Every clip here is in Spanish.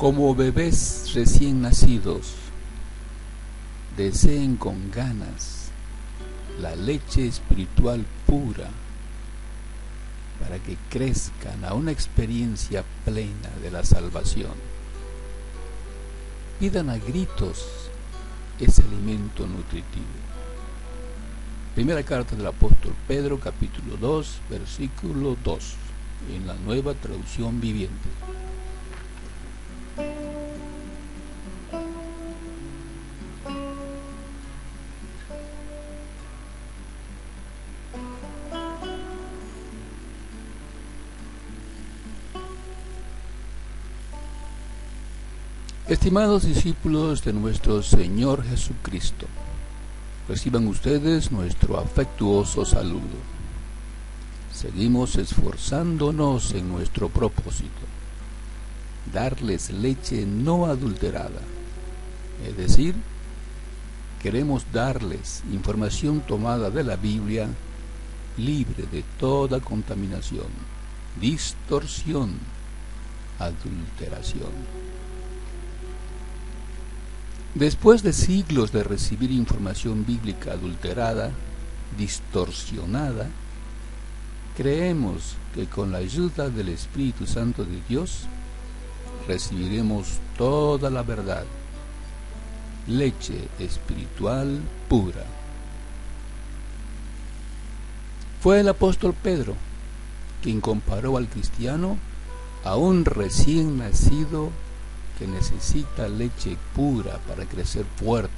Como bebés recién nacidos, deseen con ganas la leche espiritual pura para que crezcan a una experiencia plena de la salvación. Pidan a gritos ese alimento nutritivo. Primera carta del apóstol Pedro, capítulo 2, versículo 2, en la Nueva Traducción Viviente. Estimados discípulos de nuestro Señor Jesucristo, reciban ustedes nuestro afectuoso saludo. Seguimos esforzándonos en nuestro propósito, darles leche no adulterada, es decir, queremos darles información tomada de la Biblia, libre de toda contaminación, distorsión, adulteración. Después de siglos de recibir información bíblica adulterada, distorsionada, creemos que con la ayuda del Espíritu Santo de Dios recibiremos toda la verdad, leche espiritual pura. Fue el apóstol Pedro quien comparó al cristiano a un recién nacido que necesita leche pura para crecer fuerte,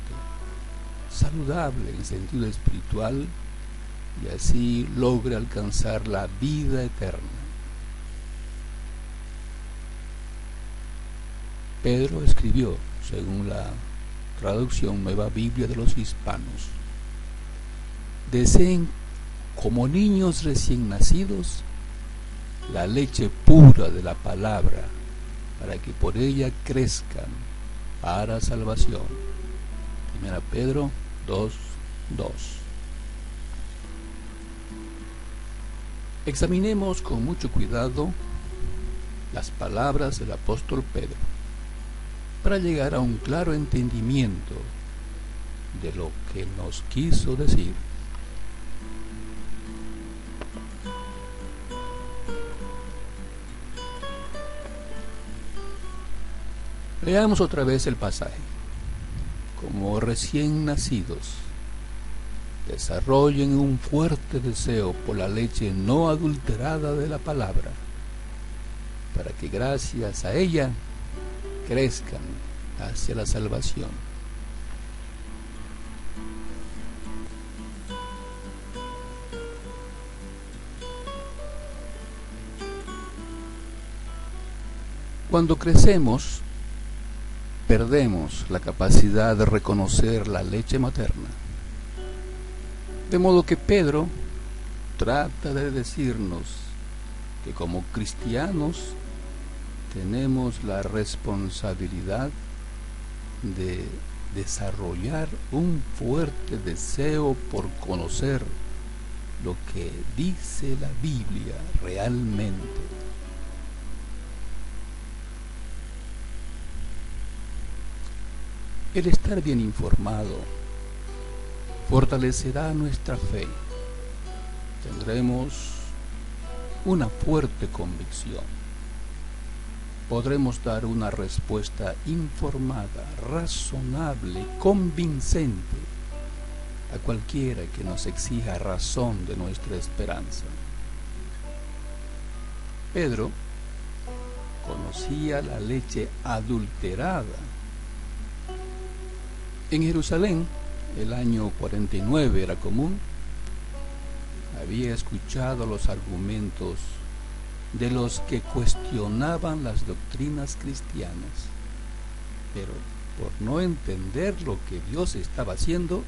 saludable en sentido espiritual, y así logre alcanzar la vida eterna. Pedro escribió, según la traducción Nueva Biblia de los Hispanos: deseen como niños recién nacidos la leche pura de la palabra, para que por ella crezcan para salvación. 1 Pedro 2:2. Examinemos con mucho cuidado las palabras del apóstol Pedro, para llegar a un claro entendimiento de lo que nos quiso decir. Leamos otra vez el pasaje. Como recién nacidos, desarrollen un fuerte deseo por la leche no adulterada de la palabra, para que gracias a ella crezcan hacia la salvación. Cuando crecemos, perdemos la capacidad de reconocer la leche materna. De modo que Pedro trata de decirnos que como cristianos tenemos la responsabilidad de desarrollar un fuerte deseo por conocer lo que dice la Biblia realmente. El estar bien informado fortalecerá nuestra fe. Tendremos una fuerte convicción. Podremos dar una respuesta informada, razonable, convincente a cualquiera que nos exija razón de nuestra esperanza. Pedro conocía la leche adulterada. En Jerusalén, el año 49 era común. Había escuchado los argumentos de los que cuestionaban las doctrinas cristianas, pero por no entender lo que Dios estaba haciendo,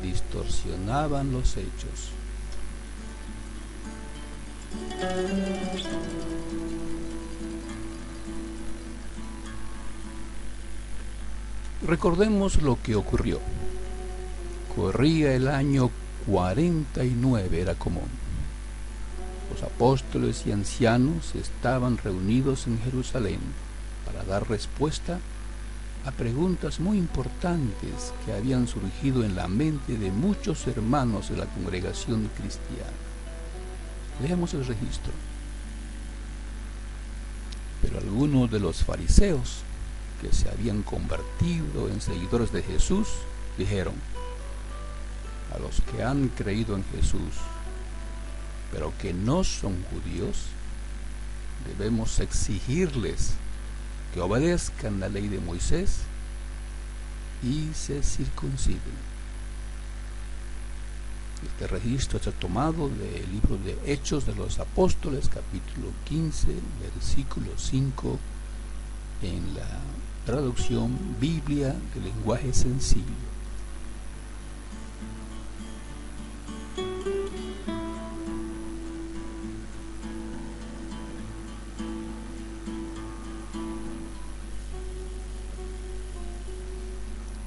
distorsionaban los hechos. Recordemos lo que ocurrió. Corría el año 49, era común. Los apóstoles y ancianos estaban reunidos en Jerusalén, para dar respuesta a preguntas muy importantes que habían surgido en la mente de muchos hermanos de la congregación cristiana. Leamos el registro. Pero algunos de los fariseos que se habían convertido en seguidores de Jesús dijeron: a los que han creído en Jesús, pero que no son judíos, debemos exigirles que obedezcan la ley de Moisés y se circunciden. Este registro está tomado del libro de Hechos de los Apóstoles, capítulo 15, versículo 5, en la traducción Biblia de lenguaje sencillo.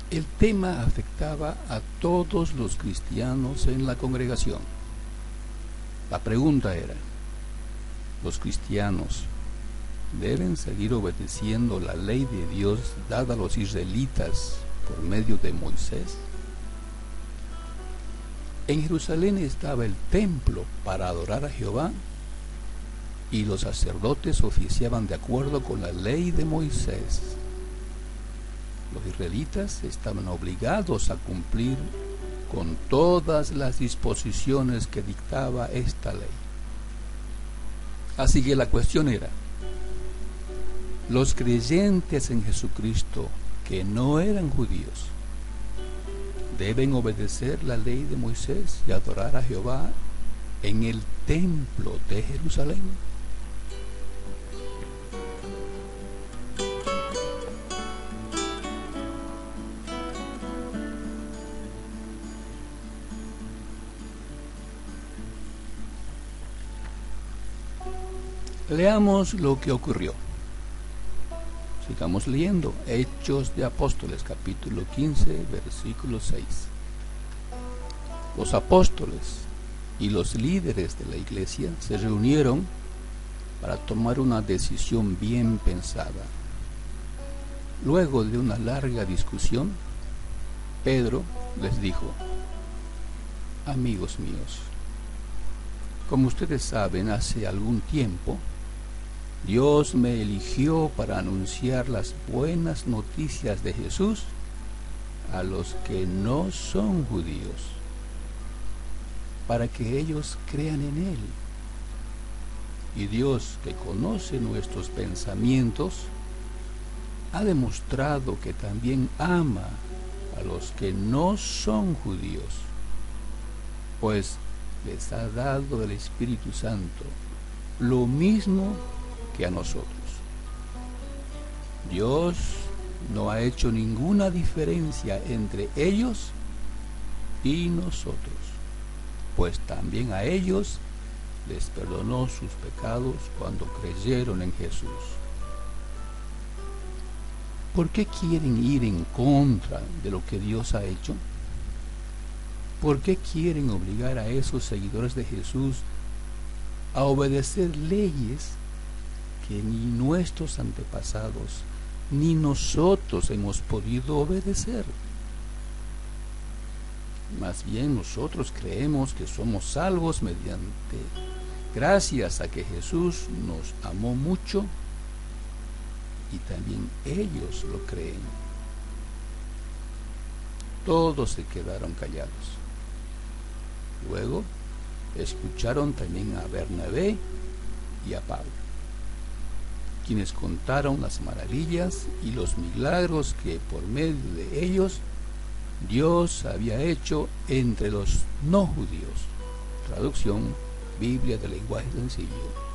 El tema afectaba a todos los cristianos en la congregación. La pregunta era: ¿los cristianos deben seguir obedeciendo la ley de Dios dada a los israelitas por medio de Moisés? En Jerusalén estaba el templo para adorar a Jehová, y los sacerdotes oficiaban de acuerdo con la ley de Moisés. Los israelitas estaban obligados a cumplir con todas las disposiciones que dictaba esta ley. Así que la cuestión era: los creyentes en Jesucristo que no eran judíos, ¿deben obedecer la ley de Moisés y adorar a Jehová en el templo de Jerusalén? Leamos lo que ocurrió. Sigamos leyendo. Hechos de Apóstoles, capítulo 15, versículo 6. Los apóstoles y los líderes de la iglesia se reunieron para tomar una decisión bien pensada. Luego de una larga discusión, Pedro les dijo: amigos míos, como ustedes saben, hace algún tiempo Dios me eligió para anunciar las buenas noticias de Jesús a los que no son judíos, para que ellos crean en Él. Y Dios, que conoce nuestros pensamientos, ha demostrado que también ama a los que no son judíos, pues les ha dado el Espíritu Santo, lo mismo que a nosotros. Dios no ha hecho ninguna diferencia entre ellos y nosotros, pues también a ellos les perdonó sus pecados cuando creyeron en Jesús. ¿Por qué quieren ir en contra de lo que Dios ha hecho? ¿Por qué quieren obligar a esos seguidores de Jesús a obedecer leyes que ni nuestros antepasados ni nosotros hemos podido obedecer? Más bien nosotros creemos que somos salvos gracias a que Jesús nos amó mucho, y también ellos lo creen. Todos se quedaron callados. Luego escucharon también a Bernabé y a Pablo, quienes contaron las maravillas y los milagros que por medio de ellos Dios había hecho entre los no judíos. Traducción Biblia de lenguaje sencillo.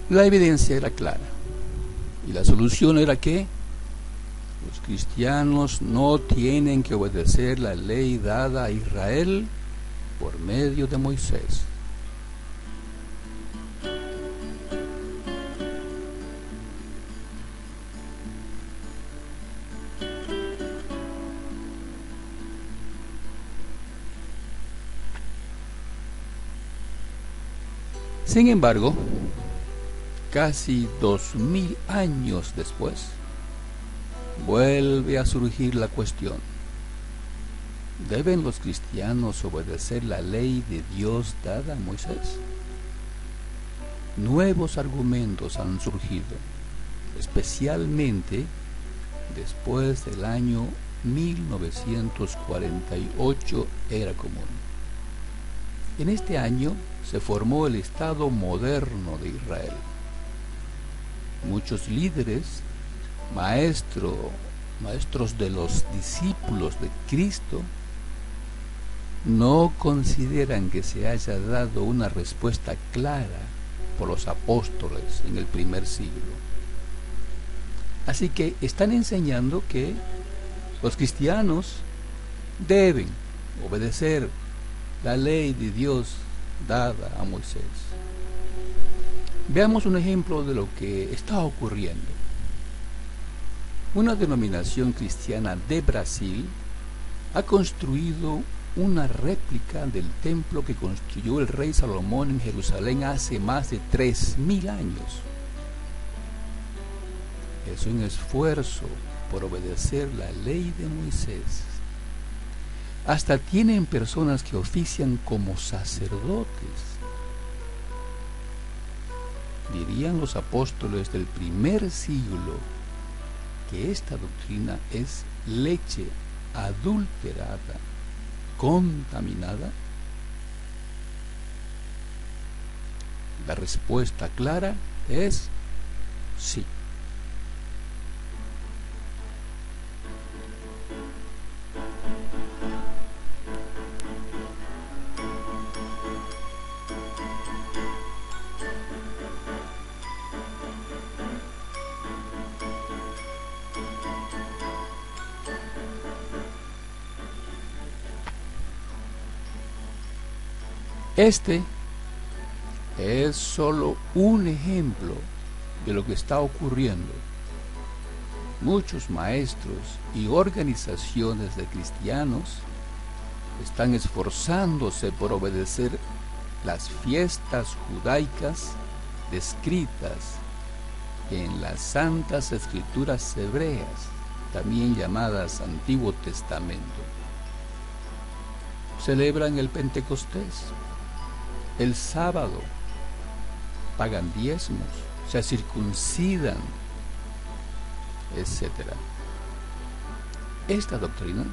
La evidencia era clara y la solución era que los cristianos no tienen que obedecer la ley dada a Israel por medio de Moisés. Sin embargo, casi 2000 años después, vuelve a surgir la cuestión: ¿deben los cristianos obedecer la ley de Dios dada a Moisés? Nuevos argumentos han surgido, especialmente después del año 1948 era común. En este año se formó el Estado moderno de Israel. Muchos líderes, maestros de los discípulos de Cristo, no consideran que se haya dado una respuesta clara por los apóstoles en el primer siglo. Así que están enseñando que los cristianos deben obedecer la ley de Dios dada a Moisés. Veamos un ejemplo de lo que está ocurriendo. Una denominación cristiana de Brasil ha construido una réplica del templo que construyó el rey Salomón en Jerusalén hace más de 3000 años. Es un esfuerzo por obedecer la ley de Moisés. Hasta tienen personas que ofician como sacerdotes. Dirían los apóstoles del primer siglo que esta doctrina es leche adulterada, contaminada. La respuesta clara es sí. Este es solo un ejemplo de lo que está ocurriendo. Muchos maestros y organizaciones de cristianos están esforzándose por obedecer las fiestas judaicas descritas en las Santas Escrituras hebreas, también llamadas Antiguo Testamento. Celebran el Pentecostés, el sábado, pagan diezmos, se circuncidan, etc. Estas doctrinas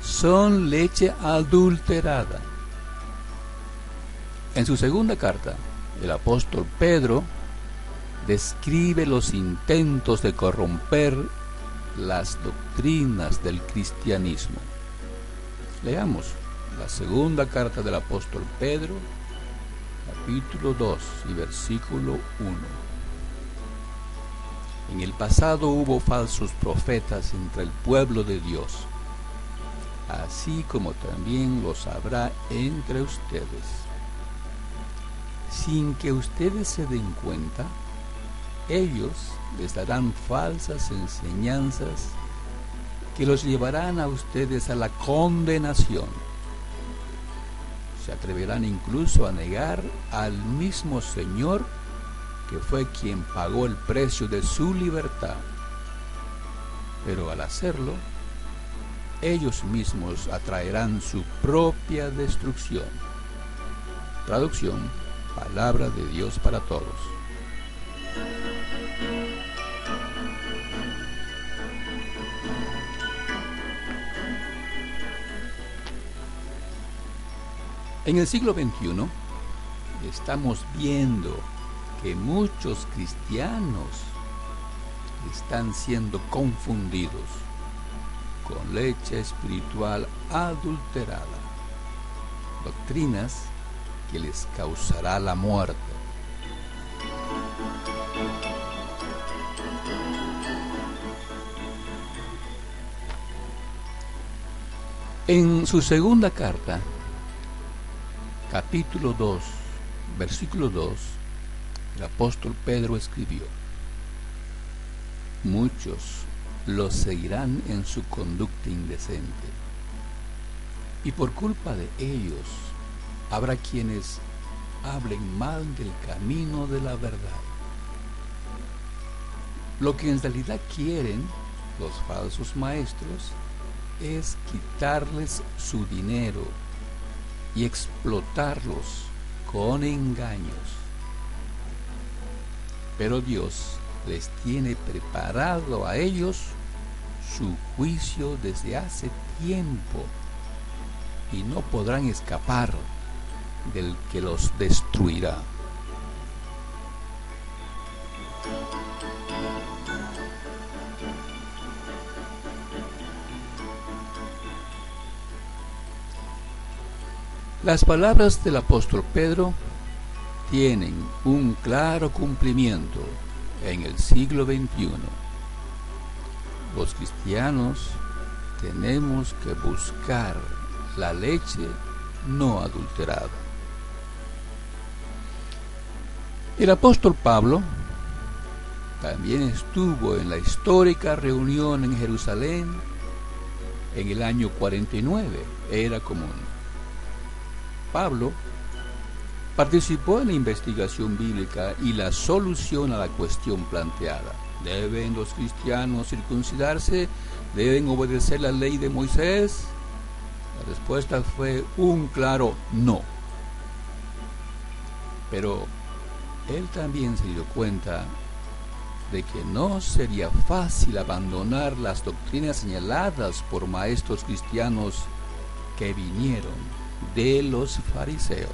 son leche adulterada. En su segunda carta, el apóstol Pedro describe los intentos de corromper las doctrinas del cristianismo. Leamos la segunda carta del apóstol Pedro, capítulo 2 y versículo 1. En el pasado hubo falsos profetas entre el pueblo de Dios, así como también los habrá entre ustedes. Sin que ustedes se den cuenta, ellos les darán falsas enseñanzas que los llevarán a ustedes a la condenación. Se atreverán incluso a negar al mismo Señor que fue quien pagó el precio de su libertad. Pero al hacerlo, ellos mismos atraerán su propia destrucción. Traducción: Palabra de Dios para todos. En el siglo XXI estamos viendo que muchos cristianos están siendo confundidos con leche espiritual adulterada, doctrinas que les causará la muerte. En su segunda carta, capítulo 2, versículo 2, el apóstol Pedro escribió: muchos los seguirán en su conducta indecente, y por culpa de ellos habrá quienes hablen mal del camino de la verdad. Lo que en realidad quieren los falsos maestros es quitarles su dinero y explotarlos con engaños. Pero Dios les tiene preparado a ellos su juicio desde hace tiempo y no podrán escapar del que los destruirá. Las palabras del apóstol Pedro tienen un claro cumplimiento en el siglo XXI. Los cristianos tenemos que buscar la leche no adulterada. El apóstol Pablo también estuvo en la histórica reunión en Jerusalén en el año 49, era común. Pablo participó en la investigación bíblica y la solución a la cuestión planteada. ¿Deben los cristianos circuncidarse? ¿Deben obedecer la ley de Moisés? La respuesta fue un claro no. Pero él también se dio cuenta de que no sería fácil abandonar las doctrinas señaladas por maestros cristianos que vinieron de los fariseos.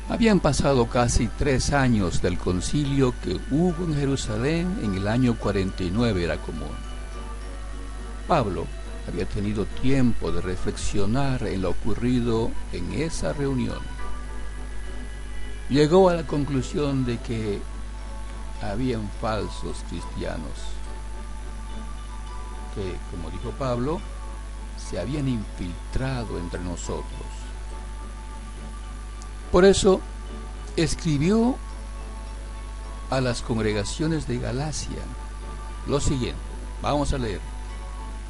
Habían pasado casi 3 años del concilio que hubo en Jerusalén en el año 49, era común. Pablo había tenido tiempo de reflexionar en lo ocurrido en esa reunión. Llegó a la conclusión de que habían falsos cristianos que, como dijo Pablo, se habían infiltrado entre nosotros. Por eso escribió a las congregaciones de Galacia lo siguiente. Vamos a leer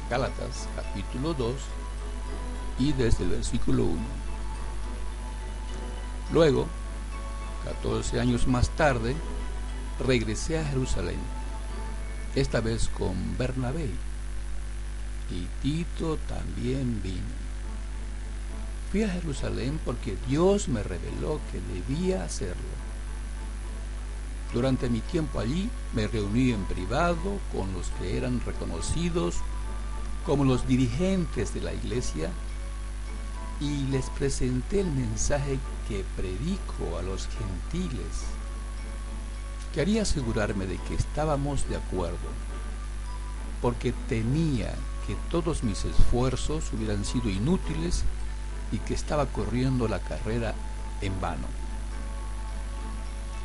Gálatas capítulo 2 y desde el versículo 1. Luego, 14 años más tarde, regresé a Jerusalén, esta vez con Bernabé, y Tito también vino. Fui a Jerusalén porque Dios me reveló que debía hacerlo. Durante mi tiempo allí me reuní en privado con los que eran reconocidos como los dirigentes de la iglesia y les presenté el mensaje que predico a los gentiles. Quería asegurarme de que estábamos de acuerdo, porque temía que todos mis esfuerzos hubieran sido inútiles y que estaba corriendo la carrera en vano.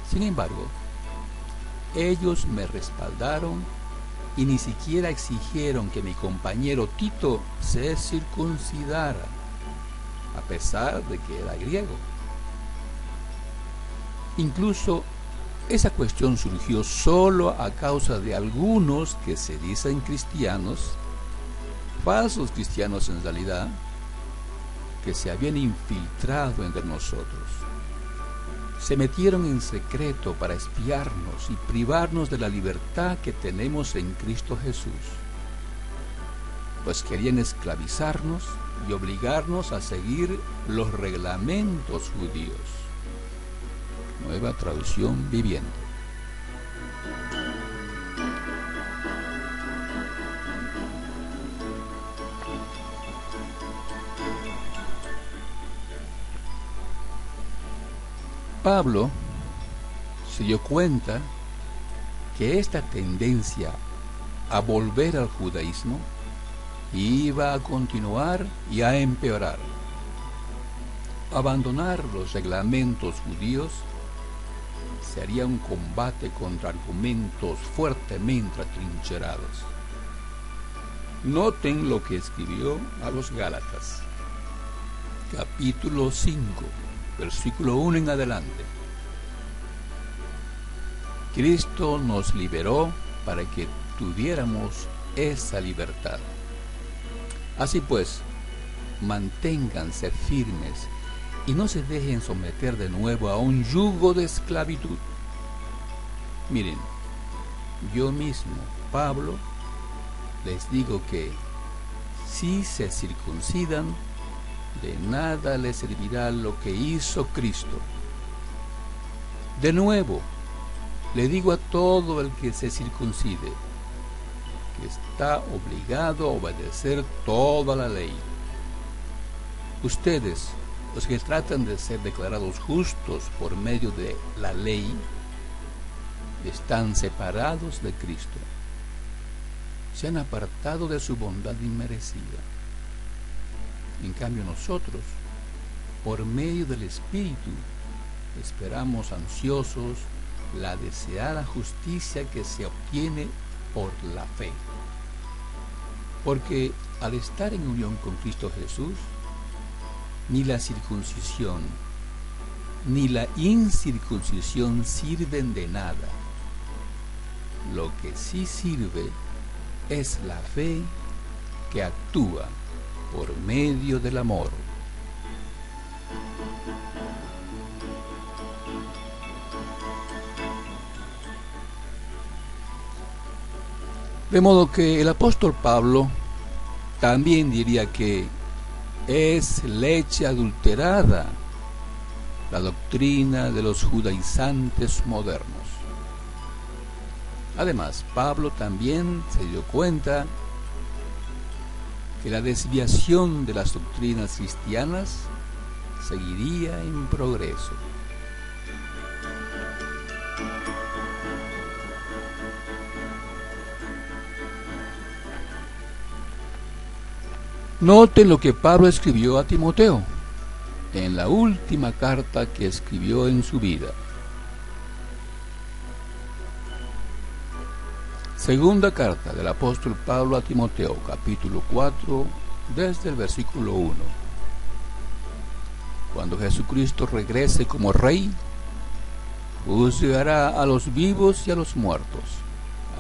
Sin embargo, ellos me respaldaron y ni siquiera exigieron que mi compañero Tito se circuncidara, a pesar de que era griego. Incluso esa cuestión surgió solo a causa de algunos que se dicen cristianos, falsos cristianos en realidad, que se habían infiltrado entre nosotros. Se metieron en secreto para espiarnos y privarnos de la libertad que tenemos en Cristo Jesús, pues querían esclavizarnos y obligarnos a seguir los reglamentos judíos. Nueva traducción viviente. Pablo se dio cuenta que esta tendencia a volver al judaísmo iba a continuar y a empeorar. Abandonar los reglamentos judíos sería un combate contra argumentos fuertemente atrincherados. Noten lo que escribió a los Gálatas, capítulo 5, versículo 1 en adelante. Cristo nos liberó para que tuviéramos esa libertad. Así pues, manténganse firmes y no se dejen someter de nuevo a un yugo de esclavitud. Miren, yo mismo, Pablo, les digo que si se circuncidan, de nada les servirá lo que hizo Cristo. De nuevo, le digo a todo el que se circuncide, que está obligado a obedecer toda la ley. Ustedes, los que tratan de ser declarados justos por medio de la ley, están separados de Cristo. Se han apartado de su bondad inmerecida. En cambio nosotros, por medio del Espíritu, esperamos ansiosos la deseada justicia que se obtiene por la fe. Porque al estar en unión con Cristo Jesús, ni la circuncisión ni la incircuncisión sirven de nada. Lo que sí sirve es la fe que actúa por medio del amor. De modo que el apóstol Pablo también diría que es leche adulterada la doctrina de los judaizantes modernos. Además, Pablo también se dio cuenta que la desviación de las doctrinas cristianas seguiría en progreso. Noten lo que Pablo escribió a Timoteo en la última carta que escribió en su vida. Segunda carta del apóstol Pablo a Timoteo, capítulo 4, desde el versículo 1. Cuando Jesucristo regrese como Rey, juzgará a los vivos y a los muertos.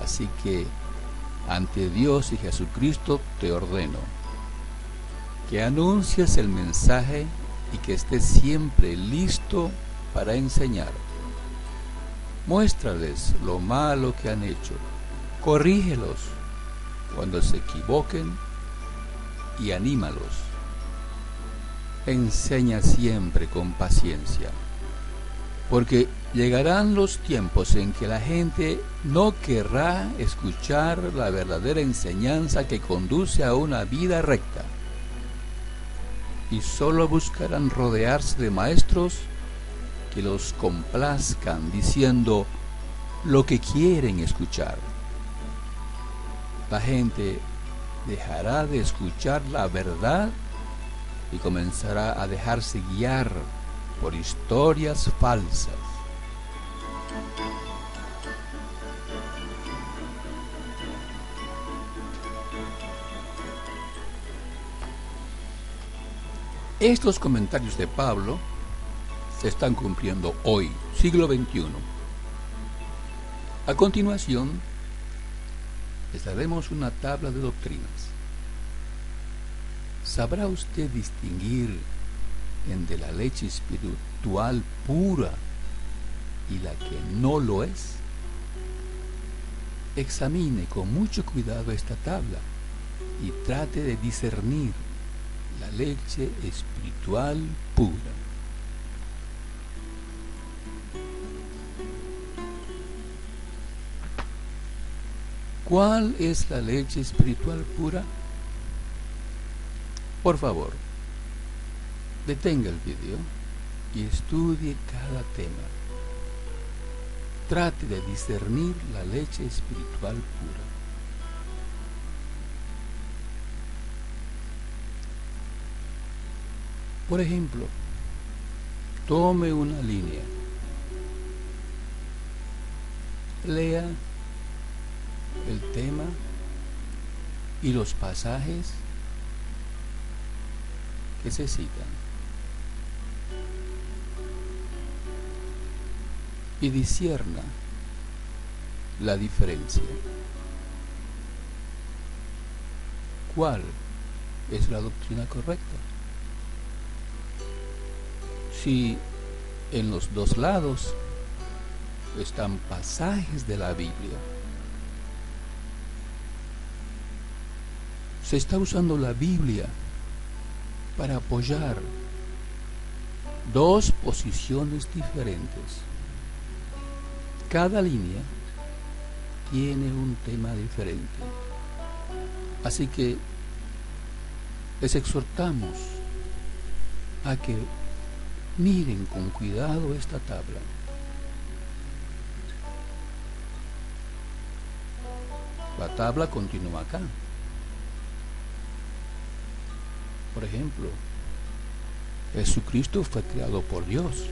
Así que, ante Dios y Jesucristo te ordeno que anuncies el mensaje y que estés siempre listo para enseñar. Muéstrales lo malo que han hecho, corrígelos cuando se equivoquen y anímalos. Enseña siempre con paciencia, porque llegarán los tiempos en que la gente no querrá escuchar la verdadera enseñanza que conduce a una vida recta, y solo buscarán rodearse de maestros que los complazcan diciendo lo que quieren escuchar. La gente dejará de escuchar la verdad y comenzará a dejarse guiar por historias falsas. Estos comentarios de Pablo se están cumpliendo hoy, siglo XXI. A continuación, les daremos una tabla de doctrinas. ¿Sabrá usted distinguir entre la leche espiritual pura y la que no lo es? Examine con mucho cuidado esta tabla y trate de discernir la leche espiritual pura. ¿Cuál es la leche espiritual pura? Por favor, detenga el video y estudie cada tema. Trate de discernir la leche espiritual pura. Por ejemplo, tome una línea, lea el tema y los pasajes que se citan y discierna la diferencia. cuál es la doctrina correcta. Si en los dos lados están pasajes de la Biblia, se está usando la Biblia para apoyar dos posiciones diferentes. Cada línea tiene un tema diferente. Así que les exhortamos a que miren con cuidado esta tabla. La tabla continúa acá. Por ejemplo, Jesucristo fue creado por Dios.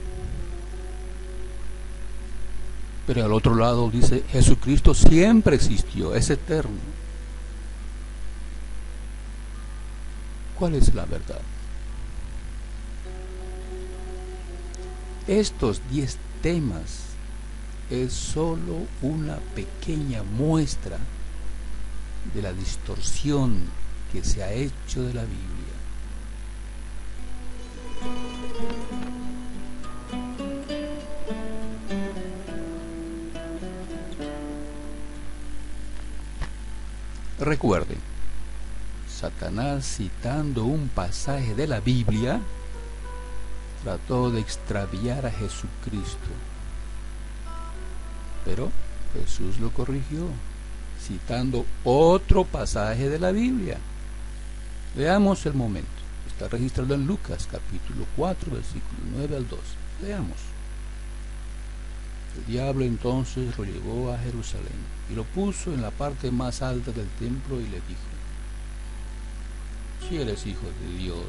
Pero al otro lado dice, Jesucristo siempre existió, es eterno. ¿Cuál es la verdad? Estos 10 temas es solo una pequeña muestra de la distorsión que se ha hecho de la Biblia. Recuerden, Satanás, citando un pasaje de la Biblia, trató de extraviar a Jesucristo, pero Jesús lo corrigió, citando otro pasaje de la Biblia. Veamos el momento. Está registrado en Lucas, capítulo 4, versículo 9 al 12. Veamos. El diablo entonces lo llevó a Jerusalén y lo puso en la parte más alta del templo y le dijo: si eres hijo de Dios,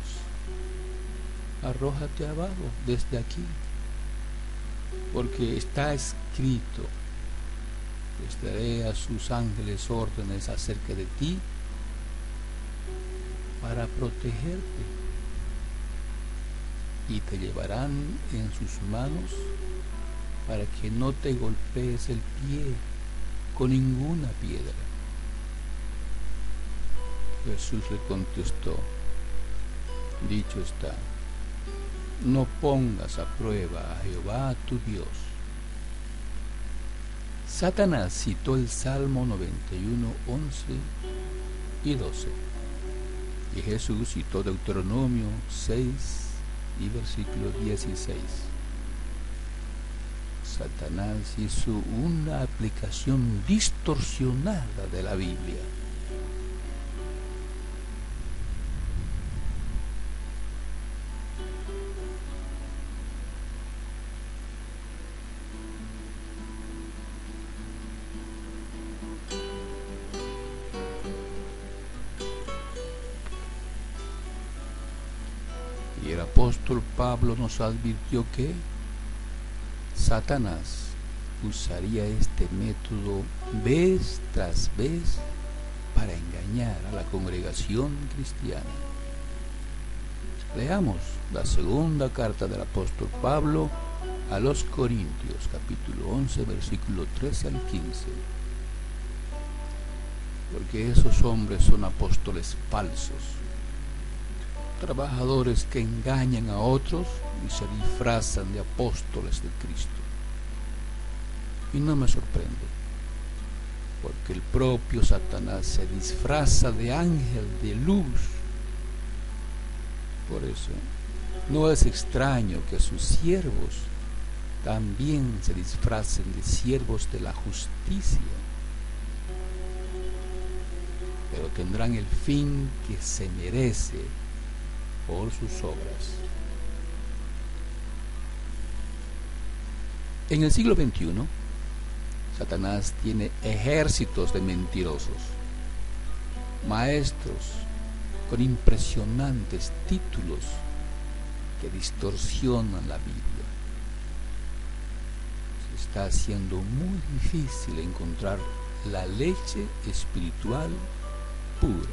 arrójate abajo desde aquí, porque está escrito: les daré a sus ángeles órdenes acerca de ti para protegerte, y te llevarán en sus manos para que no te golpees el pie con ninguna piedra. Jesús le contestó: dicho está, no pongas a prueba a Jehová tu Dios. Satanás citó el Salmo 91, 11 y 12, y Jesús citó Deuteronomio 6 y versículo 16. Satanás hizo una aplicación distorsionada de la Biblia. Y el apóstol Pablo nos advirtió que Satanás usaría este método vez tras vez para engañar a la congregación cristiana. Leamos la segunda carta del apóstol Pablo a los Corintios, capítulo 11, versículo 13 al 15. Porque esos hombres son apóstoles falsos, trabajadores que engañan a otros y se disfrazan de apóstoles de Cristo. Y no me sorprende, porque el propio Satanás se disfraza de ángel de luz. Por eso, no es extraño que sus siervos también se disfracen de siervos de la justicia, pero tendrán el fin que se merece por sus obras. En el siglo XXI, Satanás tiene ejércitos de mentirosos, maestros con impresionantes títulos que distorsionan la Biblia. Se está haciendo muy difícil encontrar la leche espiritual pura.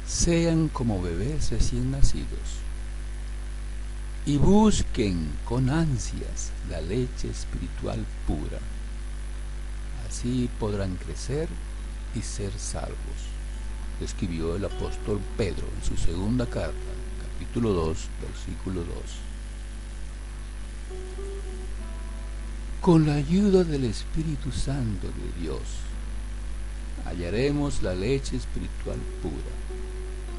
Sean como bebés recién nacidos, y busquen con ansias la leche espiritual pura. Así podrán crecer y ser salvos, escribió el apóstol Pedro en su segunda carta, capítulo 2, versículo 2. Con la ayuda del Espíritu Santo de Dios, hallaremos la leche espiritual pura.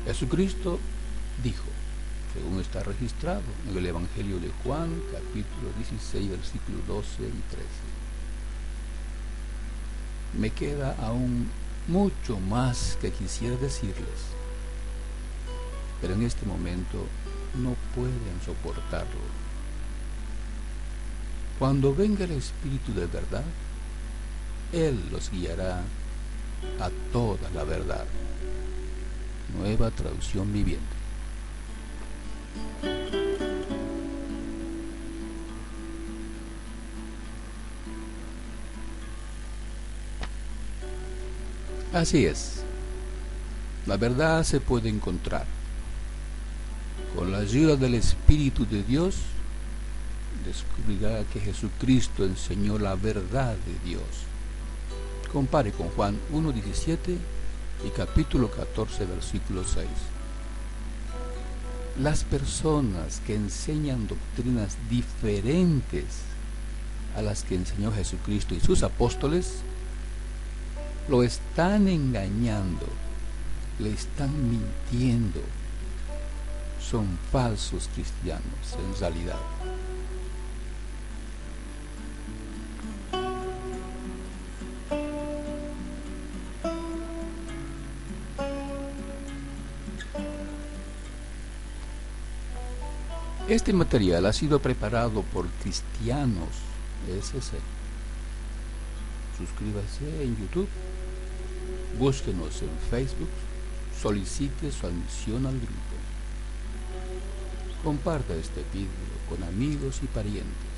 Jesucristo dijo, según está registrado en el Evangelio de Juan, capítulo 16, versículos 12 y 13. Me queda aún mucho más que quisiera decirles, pero en este momento no pueden soportarlo. Cuando venga el Espíritu de verdad, Él los guiará a toda la verdad. Nueva traducción viviente. Así es, la verdad se puede encontrar. Con la ayuda del Espíritu de Dios, descubrirá que Jesucristo enseñó la verdad de Dios. Compare con Juan 1:17 y capítulo 14, versículo 6. Las personas que enseñan doctrinas diferentes a las que enseñó Jesucristo y sus apóstoles, lo están engañando, le están mintiendo. Son falsos cristianos en realidad. Este material ha sido preparado por Cristianos SC. Suscríbase en YouTube, búsquenos en Facebook, solicite su admisión al grupo. Comparta este video con amigos y parientes.